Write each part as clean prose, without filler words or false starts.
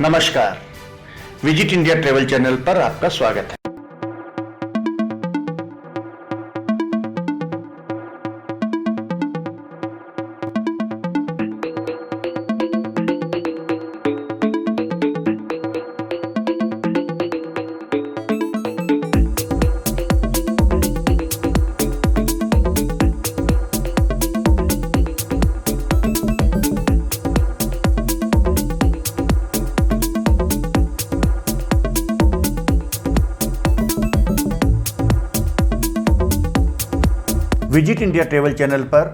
नमस्कार, visit India travel channel पर आपका स्वागत है। विजिट इंडिया ट्रेवल चैनल पर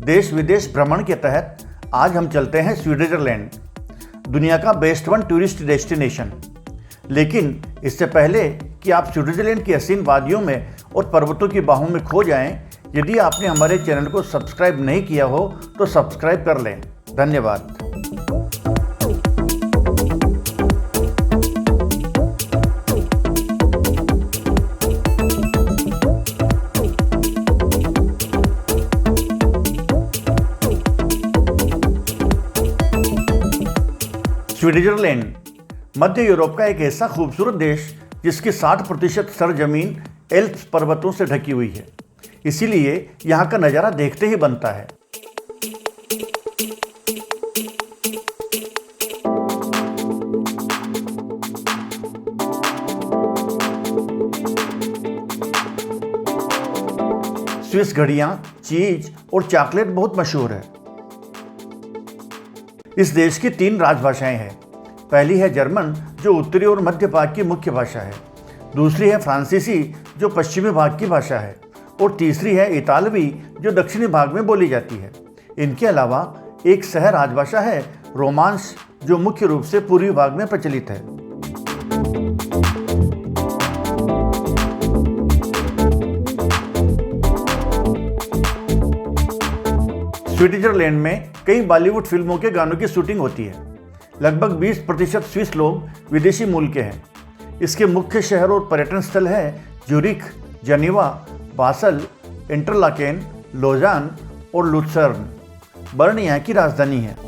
देश विदेश भ्रमण के तहत आज हम चलते हैं स्विट्जरलैंड, दुनिया का बेस्ट वन टूरिस्ट डेस्टिनेशन। लेकिन इससे पहले कि आप स्विट्जरलैंड की हसीन वादियों में और पर्वतों की बाहों में खो जाएं, यदि आपने हमारे चैनल को सब्सक्राइब नहीं किया हो तो सब्सक्राइब कर लें। धन्यवाद। स्विट्जरलैंड मध्य यूरोप का एक ऐसा खूबसूरत देश जिसकी 60% सरजमीन एल्प्स पर्वतों से ढकी हुई है, इसीलिए यहाँ का नज़ारा देखते ही बनता है। स्विस घड़ियाँ, चीज और चॉकलेट बहुत मशहूर है। इस देश की 3 राजभाषाएं हैं। पहली है जर्मन, जो उत्तरी और मध्य भाग की मुख्य भाषा है। दूसरी है फ्रांसीसी, जो पश्चिमी भाग की भाषा है। और तीसरी है इतालवी, जो दक्षिणी भाग में बोली जाती है। इनके अलावा एक सह राजभाषा है रोमांस, जो मुख्य रूप से पूर्वी भाग में प्रचलित है। स्विट्जरलैंड में कई बॉलीवुड फिल्मों के गानों की शूटिंग होती है। लगभग 20% स्विस लोग विदेशी मूल के हैं। इसके मुख्य शहर और पर्यटन स्थल हैं ज्यूरिख, जेनेवा, बासल, इंटरलाकेन, लोजान और लुत्सर्न। बर्न यहाँ की राजधानी है।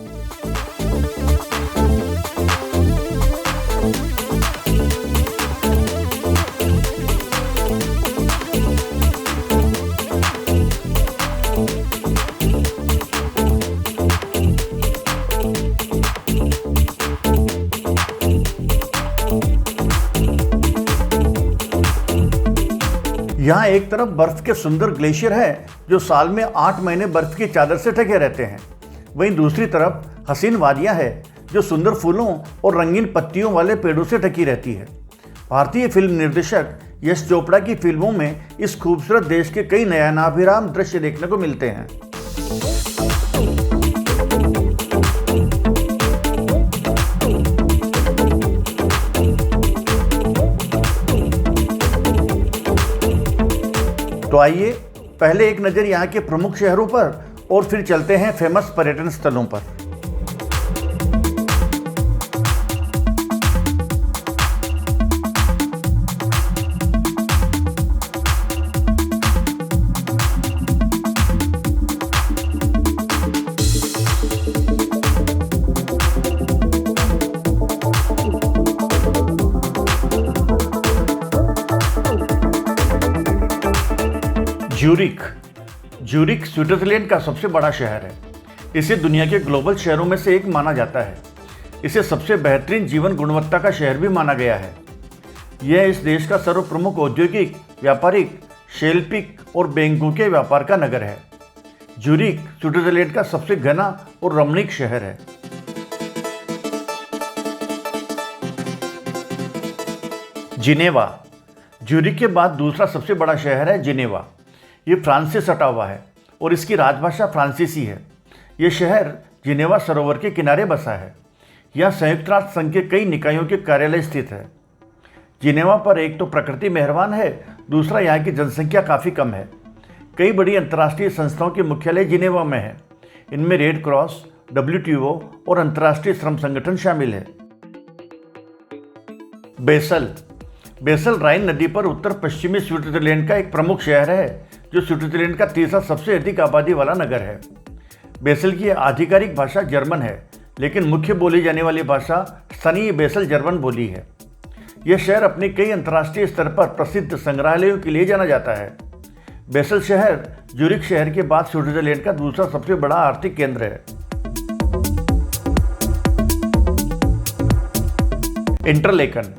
यहाँ एक तरफ बर्फ के सुंदर ग्लेशियर है जो साल में 8 महीने बर्फ की चादर से ढके रहते हैं। वहीं दूसरी तरफ हसीन वादियाँ है जो सुंदर फूलों और रंगीन पत्तियों वाले पेड़ों से ढकी रहती है। भारतीय फिल्म निर्देशक यश चोपड़ा की फिल्मों में इस खूबसूरत देश के कई नयनाभिराम दृश्य देखने को मिलते हैं। तो आइए पहले एक नज़र यहाँ के प्रमुख शहरों पर और फिर चलते हैं फेमस पर्यटन स्थलों पर। ज्यूरिख स्विट्जरलैंड का सबसे बड़ा शहर है। इसे दुनिया के ग्लोबल शहरों में से एक माना जाता है। इसे सबसे बेहतरीन जीवन गुणवत्ता का शहर भी माना गया है। यह इस देश का सर्वप्रमुख औद्योगिक, व्यापारिक, शैल्पिक और बैंकों के व्यापार का नगर है। ज्यूरिख स्विट्जरलैंड का सबसे घना और रमणीक शहर है। जिनेवा ज्यूरिख के बाद दूसरा सबसे बड़ा शहर है जिनेवा। ये फ्रांस से सटा हुआ है और इसकी राजभाषा फ्रांसीसी है। ये शहर जिनेवा सरोवर के किनारे बसा है। यहाँ संयुक्त राष्ट्र संघ के कई निकायों के कार्यालय स्थित है। जिनेवा पर एक तो प्रकृति मेहरबान है, दूसरा यहाँ की जनसंख्या काफ़ी कम है। कई बड़ी अंतर्राष्ट्रीय संस्थाओं के मुख्यालय जिनेवा में है। इनमें रेड क्रॉस, WTO और अंतर्राष्ट्रीय श्रम संगठन शामिल है। बेसल राइन नदी पर उत्तर पश्चिमी स्विट्जरलैंड का एक प्रमुख शहर है, जो स्विट्जरलैंड का तीसरा सबसे अधिक आबादी वाला नगर है। बेसल की आधिकारिक भाषा जर्मन है, लेकिन मुख्य बोली जाने वाली भाषा स्थानीय बेसल जर्मन बोली है। यह शहर अपने कई अंतर्राष्ट्रीय स्तर पर प्रसिद्ध संग्रहालयों के लिए जाना जाता है। बेसल शहर ज्यूरिख शहर के बाद स्विट्जरलैंड का दूसरा सबसे बड़ा आर्थिक केंद्र है। इंटरलेकन,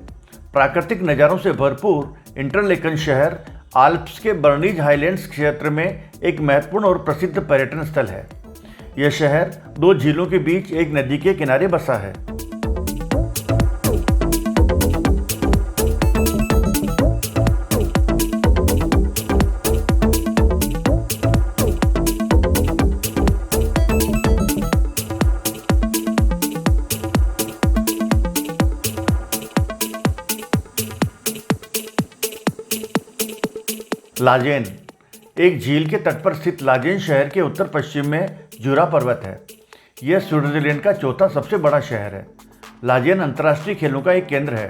प्राकृतिक नज़ारों से भरपूर इंटरलेकन शहर आल्प्स के बर्नीज हाईलैंड्स क्षेत्र में एक महत्वपूर्ण और प्रसिद्ध पर्यटन स्थल है। यह शहर दो झीलों के बीच एक नदी के किनारे बसा है। लाजेन, एक झील के तट पर स्थित लाजेन शहर के उत्तर पश्चिम में जुरा पर्वत है। यह स्विट्जरलैंड का चौथा सबसे बड़ा शहर है। लाजेन अंतर्राष्ट्रीय खेलों का एक केंद्र है।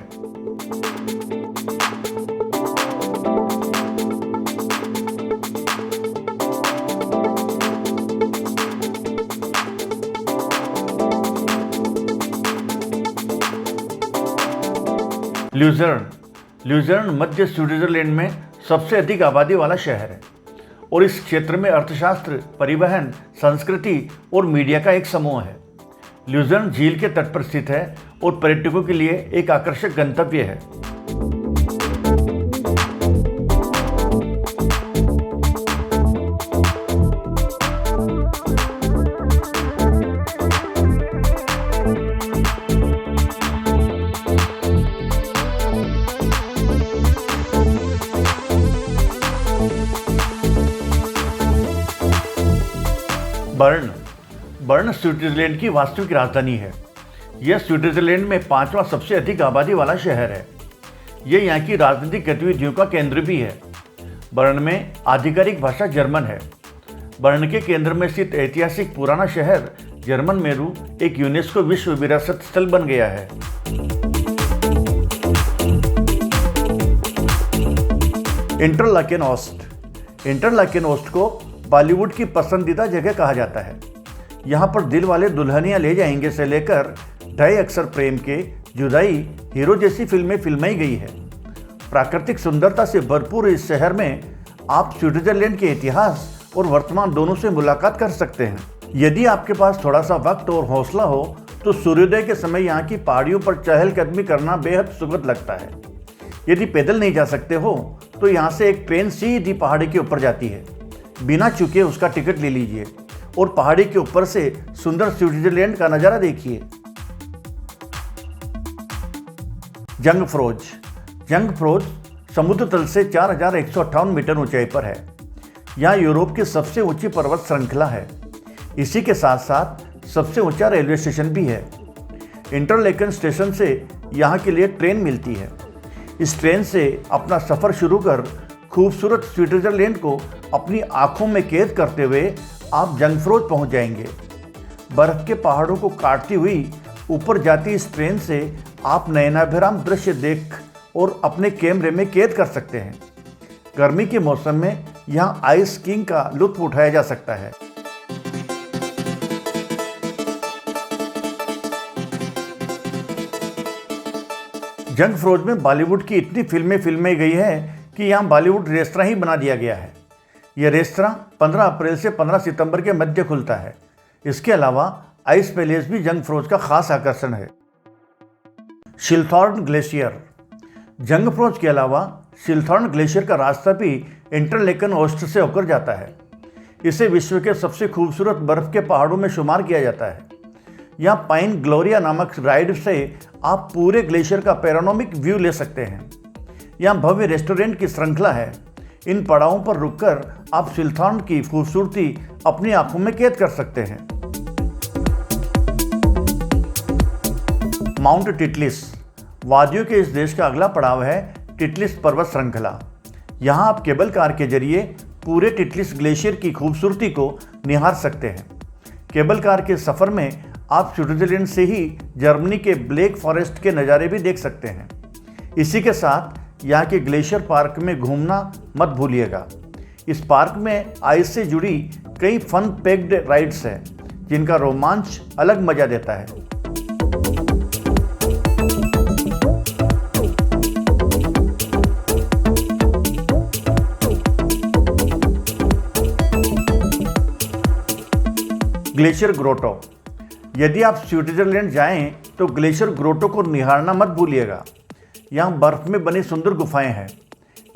ल्यूजर्न मध्य स्विट्जरलैंड में सबसे अधिक आबादी वाला शहर है और इस क्षेत्र में अर्थशास्त्र, परिवहन, संस्कृति और मीडिया का एक समूह है। ल्यूजर्न झील के तट पर स्थित है और पर्यटकों के लिए एक आकर्षक गंतव्य है। बर्न स्विट्जरलैंड की वास्तविक राजधानी है। यह स्विट्जरलैंड में पांचवा सबसे अधिक आबादी वाला शहर है। यह यहाँ की राजनीतिक गतिविधियों का केंद्र भी है। बर्न में आधिकारिक भाषा जर्मन है। बर्न के केंद्र में स्थित ऐतिहासिक पुराना शहर जर्मन मेरू एक यूनेस्को विश्व विरासत स्थल बन गया है। इंटरलाकेन ओस्ट को बॉलीवुड की पसंदीदा जगह कहा जाता है। यहाँ पर दिल वाले दुल्हनिया ले जाएंगे से लेकर ढाई अक्षर प्रेम के जुदाई, हीरो जैसी फिल्में फिल्माई गई है। प्राकृतिक सुंदरता से भरपूर इस शहर में आप स्विट्जरलैंड के इतिहास और वर्तमान दोनों से मुलाकात कर सकते हैं। यदि आपके पास थोड़ा सा वक्त और हौसला हो तो सूर्योदय के समय यहाँ की पहाड़ियों पर चहलकदमी करना बेहद सुखद लगता है। यदि पैदल नहीं जा सकते हो तो यहाँ से एक ट्रेन सीधी पहाड़ी के ऊपर जाती है। बिना चूके उसका टिकट ले लीजिए और पहाड़ी के ऊपर से सुंदर स्विट्जरलैंड का नज़ारा देखिए। जंगफ्रोज समुद्र तल से 4158 मीटर ऊंचाई पर है। यह यूरोप की सबसे ऊंची पर्वत श्रृंखला है। इसी के साथ साथ सबसे ऊंचा रेलवे स्टेशन भी है। इंटरलेकन स्टेशन से यहाँ के लिए ट्रेन मिलती है। इस ट्रेन से अपना सफ़र शुरू कर खूबसूरत स्विट्जरलैंड को अपनी आंखों में कैद करते हुए आप जंगफ्रोज पहुंच जाएंगे। बर्फ के पहाड़ों को काटती हुई ऊपर जाती इस ट्रेन से आप नयनाभिराम दृश्य देख और अपने कैमरे में कैद कर सकते हैं। गर्मी के मौसम में यहाँ आइस स्कीइंग का लुत्फ उठाया जा सकता है। जंगफ्रोज में बॉलीवुड की इतनी फिल्में फिल्माई गई है कि यहाँ बॉलीवुड रेस्तरां ही बना दिया गया है। यह रेस्तरां 15 अप्रैल से 15 सितंबर के मध्य खुलता है। इसके अलावा आइस पैलेस भी जंगफ्रोज का खास आकर्षण है। शिलथॉर्न ग्लेशियर, जंगफ्रोज के अलावा शिलथॉर्न ग्लेशियर का रास्ता भी इंटरलेकन ओस्ट से होकर जाता है। इसे विश्व के सबसे खूबसूरत बर्फ के पहाड़ों में शुमार किया जाता है। यहाँ पाइन ग्लोरिया नामक राइड से आप पूरे ग्लेशियर का पैनोरामिक व्यू ले सकते हैं। यहाँ भव्य रेस्टोरेंट की श्रृंखला है। इन पड़ावों पर रुककर आप शिलथॉर्न की खूबसूरती अपनी आंखों में कैद कर सकते हैं। माउंट टिटलिस, वादियों के इस देश का अगला पड़ाव है टिटलिस पर्वत श्रृंखला। यहाँ आप केबल कार के जरिए पूरे टिटलिस ग्लेशियर की खूबसूरती को निहार सकते हैं। केबल कार के सफ़र में आप स्विट्जरलैंड से ही जर्मनी के ब्लैक फॉरेस्ट के नज़ारे भी देख सकते हैं। इसी के साथ यहाँ के ग्लेशियर पार्क में घूमना मत भूलिएगा। इस पार्क में आइस से जुड़ी कई फन पैक्ड राइड्स हैं जिनका रोमांच अलग मज़ा देता है। Glacier grotto. यदि आप स्विट्जरलैंड जाएं तो ग्लेशियर ग्रोटो को निहारना मत भूलिएगा। यहाँ बर्फ़ में बनी सुंदर गुफाएं हैं।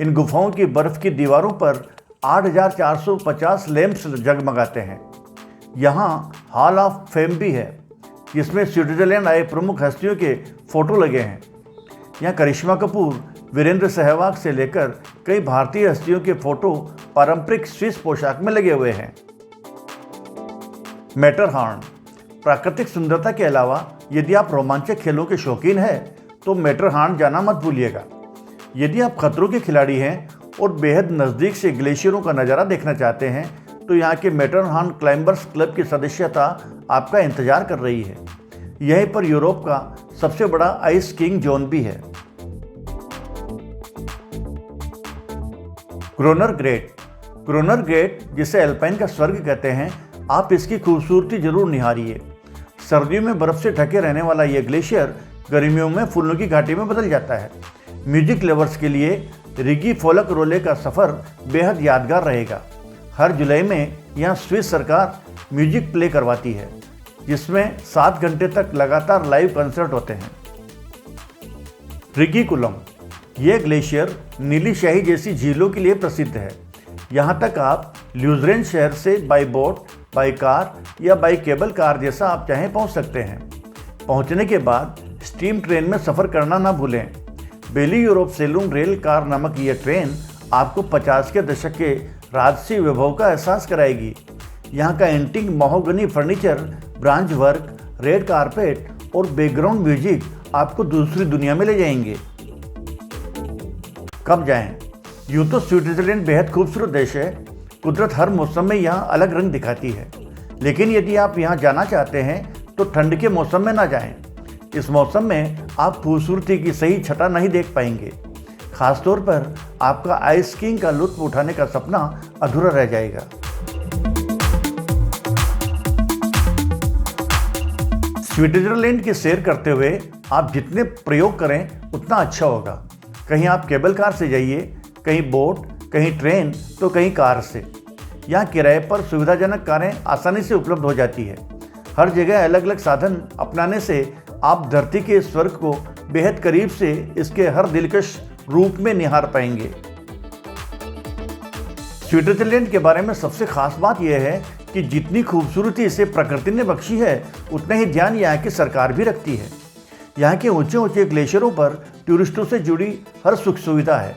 इन गुफाओं की बर्फ़ की दीवारों पर 8,450 लैंप्स जगमगाते हैं। यहाँ हॉल ऑफ फेम भी है, जिसमें स्विट्जरलैंड आए प्रमुख हस्तियों के फ़ोटो लगे हैं। यहाँ करिश्मा कपूर, वीरेंद्र सहवाग से लेकर कई भारतीय हस्तियों के फ़ोटो पारंपरिक स्विस पोशाक में लगे हुए हैं। मैटरहॉर्न। प्राकृतिक सुंदरता के अलावा यदि आप रोमांचक खेलों के शौकीन हैं तो मैटरहॉर्न जाना मत भूलिएगा। यदि आप खतरों के खिलाड़ी हैं और बेहद नज़दीक से ग्लेशियरों का नज़ारा देखना चाहते हैं तो यहाँ के मैटरहॉर्न क्लाइंबर्स क्लब की सदस्यता आपका इंतजार कर रही है। यहीं पर यूरोप का सबसे बड़ा आइस स्कीइंग जोन भी है। क्रोनर ग्रेट। क्रोनर ग्रेट, जिसे एल्पाइन का स्वर्ग कहते हैं, आप इसकी खूबसूरती जरूर निहारिए। सर्दियों में बर्फ़ से ढके रहने वाला यह ग्लेशियर गर्मियों में फूलों की घाटी में बदल जाता है। म्यूजिक लवर्स के लिए रिगी फोल्करोले का सफ़र बेहद यादगार रहेगा। हर जुलाई में यहाँ स्विस सरकार म्यूजिक प्ले करवाती है, जिसमें 7 घंटे तक लगातार लाइव कंसर्ट होते हैं। Rigi coulomb. यह ग्लेशियर नीली शाही जैसी झीलों के लिए प्रसिद्ध है। यहाँ तक आप ल्यूजरेन शहर से बाई बोट, बाई कार या बाई केबल कार जैसा आप चाहें पहुँच सकते हैं। पहुँचने के बाद स्टीम ट्रेन में सफ़र करना ना भूलें। बेली यूरोप सेलून रेल कार नामक यह ट्रेन आपको 50 के दशक के राजसी वैभव का एहसास कराएगी। यहाँ का antique mahogany furniture, branch work, red carpet और बैकग्राउंड म्यूजिक आपको दूसरी दुनिया में ले जाएंगे। कब जाएं? यूँ तो स्विट्जरलैंड बेहद खूबसूरत देश है। कुदरत हर मौसम में यहाँ अलग रंग दिखाती है। लेकिन यदि आप यहाँ जाना चाहते हैं तो ठंड के मौसम में ना जाएं। इस मौसम में आप खूबसूरती की सही छटा नहीं देख पाएंगे। खासतौर पर आपका आइस स्कीइंग का लुत्फ उठाने का सपना अधूरा रह जाएगा। स्विट्जरलैंड की सैर करते हुए आप जितने प्रयोग करें उतना अच्छा होगा। कहीं आप केबल कार से जाइए, कहीं बोट, कहीं ट्रेन तो कहीं कार से। यहाँ किराए पर सुविधाजनक कारें आसानी से उपलब्ध हो जाती है। हर जगह अलग अलग साधन अपनाने से आप धरती के स्वर्ग को बेहद करीब से इसके हर दिलकश रूप में निहार पाएंगे। स्विट्जरलैंड के बारे में सबसे खास बात यह है कि जितनी खूबसूरती इसे प्रकृति ने बख्शी है, उतना ही ध्यान यहाँ की सरकार भी रखती है। यहाँ के ऊंचे ऊंचे ग्लेशियरों पर टूरिस्टों से जुड़ी हर सुख सुविधा है।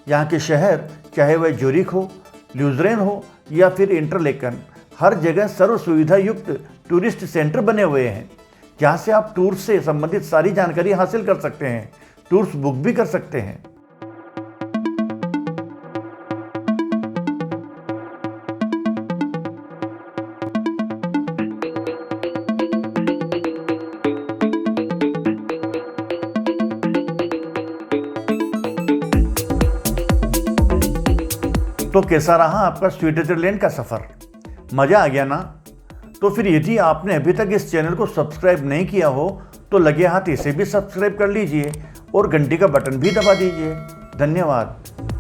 यहाँ के शहर, चाहे वह ज्यूरिख हो, ल्यूजरेन हो या फिर इंटरलेकन, हर जगह सर्व सुविधा युक्त टूरिस्ट सेंटर बने हुए हैं, जहाँ से आप टूर से संबंधित सारी जानकारी हासिल कर सकते हैं, टूर्स बुक भी कर सकते हैं। तो कैसा रहा आपका स्विट्जरलैंड का सफ़र? मज़ा आ गया ना? तो फिर यदि आपने अभी तक इस चैनल को सब्सक्राइब नहीं किया हो तो लगे हाथ इसे भी सब्सक्राइब कर लीजिए और घंटी का बटन भी दबा दीजिए। धन्यवाद।